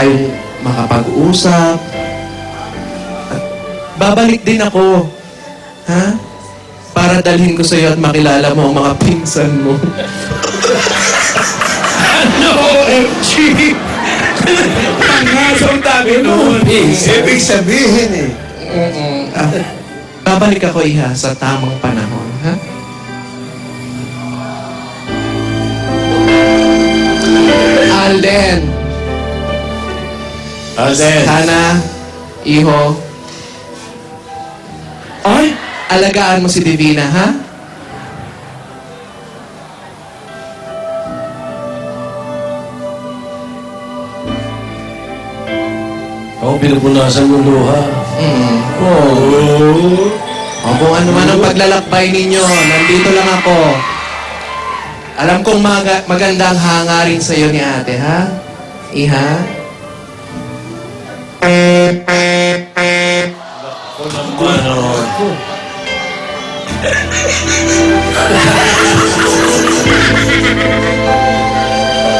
tayong makapag-usap. At babalik din ako. Ha? Para dalhin ko sa'yo at makilala mo ang mga pinsan mo. Ano, MG? Pangasang dami noon. Ibig sabihin eh. Ah, babalik ako, Iha, sa tamang panahon. Ha? Alden. Alden. Sana, Iho. Ay, alagaan mo si Divina, ha? Ako pinupunasan yung luha. Oh. Kung ano man ang paglalakbay ninyo, nandito lang ako. Alam kong magandang hangarin sa'yo ni ate, ha? Iha?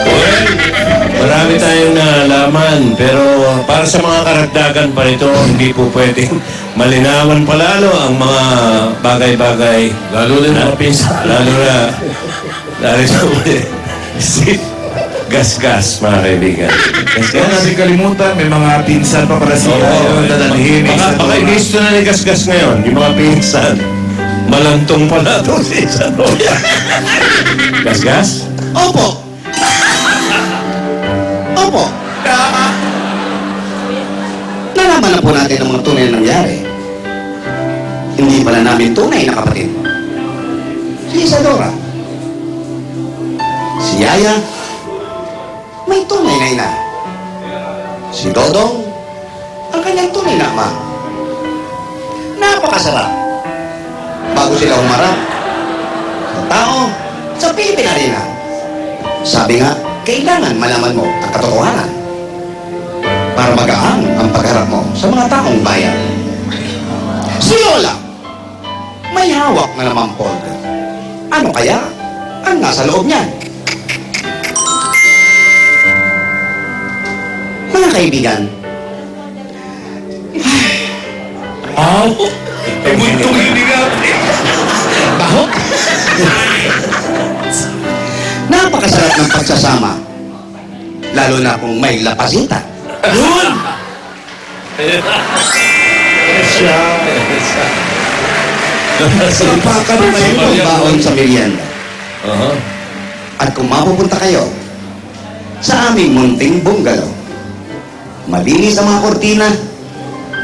Well, marami tayong nalaman, pero para sa mga karagdagan pa nito, hindi po pwedeng malinawan palalo ang mga bagay-bagay. Lalo na mga pinsan. Lalo na si Gas-gas, mga kaibigan. Kaya Gas-gas. natin kalimutan, may mga pinsan pa para siya yung dadalhin. Baka gusto na ni Gas-gas ngayon, yung mga pinsan. Malantong pala ito si Isadora. Gas-gas? Opo. Opo. Nalaman na po natin ang mga tunay na nangyari. Hindi pala namin tunay na kapatid. Si Isadora. Si Yaya. May tunay na ina. Si Dodong. Ang kanyang tunay na ama. Napakasarap. Bago sila humarap. Sa tao. Sa Philippine Arena. Sabi nga, kailangan malaman mo ang katotohanan para magaang ang pagharap mo sa mga taong bayan. Si Lola, may hawak na naman folder. Ano kaya ang nasa loob niyan? Mga kaibigan, Muntong hindi nga. baho? Napakasarap ng pagsasama. Lalo na kung may lapasitan. Sampakan na yun ang baon sa merienda. At kung mapupunta kayo sa aming munting bungalow, malinis ang mga kortina,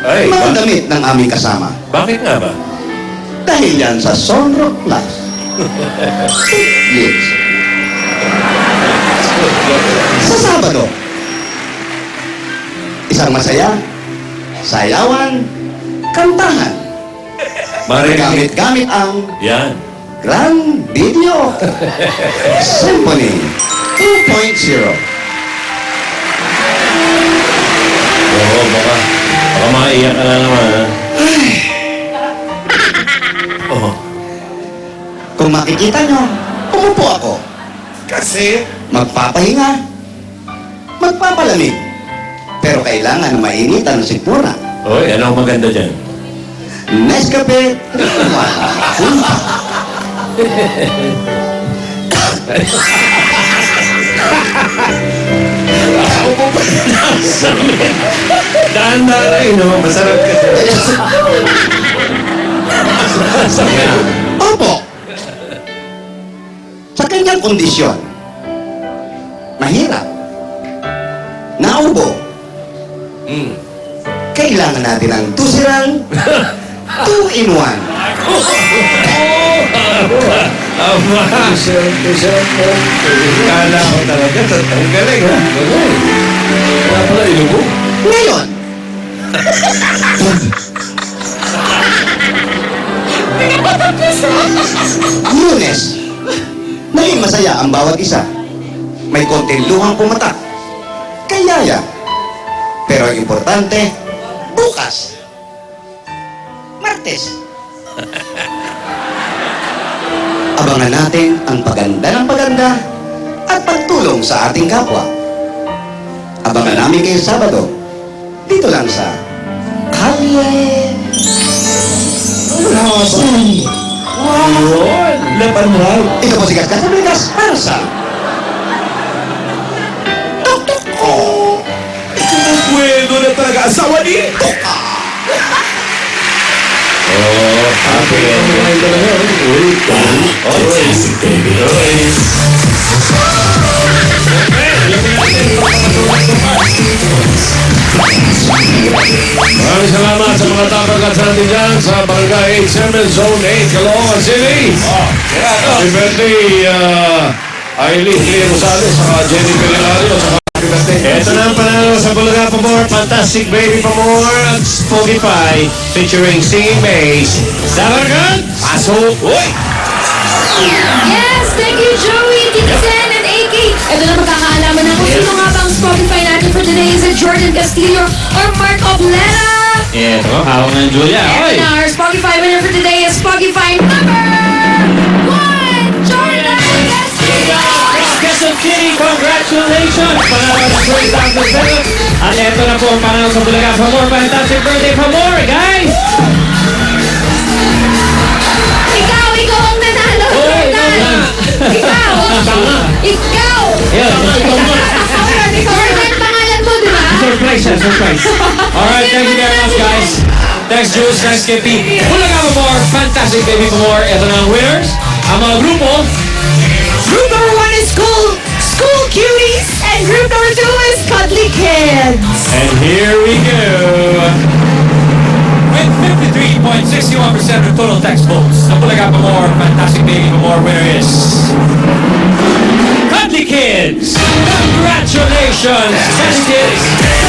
Ay, mga damit ng aming kasama. bakit nga ba? Dahil yan sa Sunrock Plus. Yes. Sa Sabado, isang masaya, sayawan, kantahan. Marigamit. Gamit-gamit ang Yan. Grand Video Symphony 2.0. Oo, baka maiyak ka na naman, ha? Oh. Kung makikita nyo, umupo ako. Kasi, Magpapahinga, magpapalamig. Pero kailangan mainitan ang sikmura. Oy, ano ang maganda dyan? Nescafe, Daan-daan na yun, no? Masarap kasi. Opo. Sa kanyang kondisyon, mahirap, naubo, kailangan natin ang tusiran 2-in-1. Ama! Kala ko talaga, ang galing, ha? Galing. Kaya pala, inubo. Ngayon, Lunes, naging masaya ang bawat isa. May konting luhang pumatak. Kayaya. Pero ang importante, bukas. Martes. Abangan natin ang paganda ng paganda at pagtulong sa ating kapwa. Abangan namin kayo Sabado. Dito lang sa Kalye. Left and right. Ito po si Gasgas Vegas para sa Bueno na talaga. Asawa ni Toka. Oh, happy ending. Fantastic, baby. Maraming salamat sa mga tapagat natin dyan sa Barangay 87, Zone 8, Caloocan City. Happy birthday, Aileen Clea Rosales, saka Jennifer Hilario, saka ito na ang panalo sa Bulaga Pamor, Fantastic Baby Pamor at Spoky Pie featuring Singing Maze. Dabargan, pasok! Uy! Yes, thank you, Joey, Tito Sen, and AK. Ito na magkakaalaman na kung sino nga bang Spotify natin for today. Is it Jordan Castillo or Mark Oblera? Ito, hawak ng Julia. Oy! And our Spotify winner for today is Spotify number 1, Jordan Castillo! Quezon City, congratulations! Panalo ng 20,000 pesos. At ito na po ang panalo sa Bulaga Pamor. Fantastic birthday, Pamor, guys! Ikaw ang nanalo, Jordan! Ikaw! Ikaw! Jordan, pangalan mo, di ba? Surprise yan, surprise. Alright, thank you very much, guys. Thanks, Jules. Thanks, Kitty. Bulaga Pamor, Fantastic Baby Pamor. Ito na ang winners. Ang mga grupo. Group number 1 is School Cuties, and group number 2 is Cuddly Kids. And here we go. With 53.61% of total text votes, the Bulaga Pamor Fantastic Baby Pamor winner is Cuddly Kids. Congratulations, Cuddly Kids.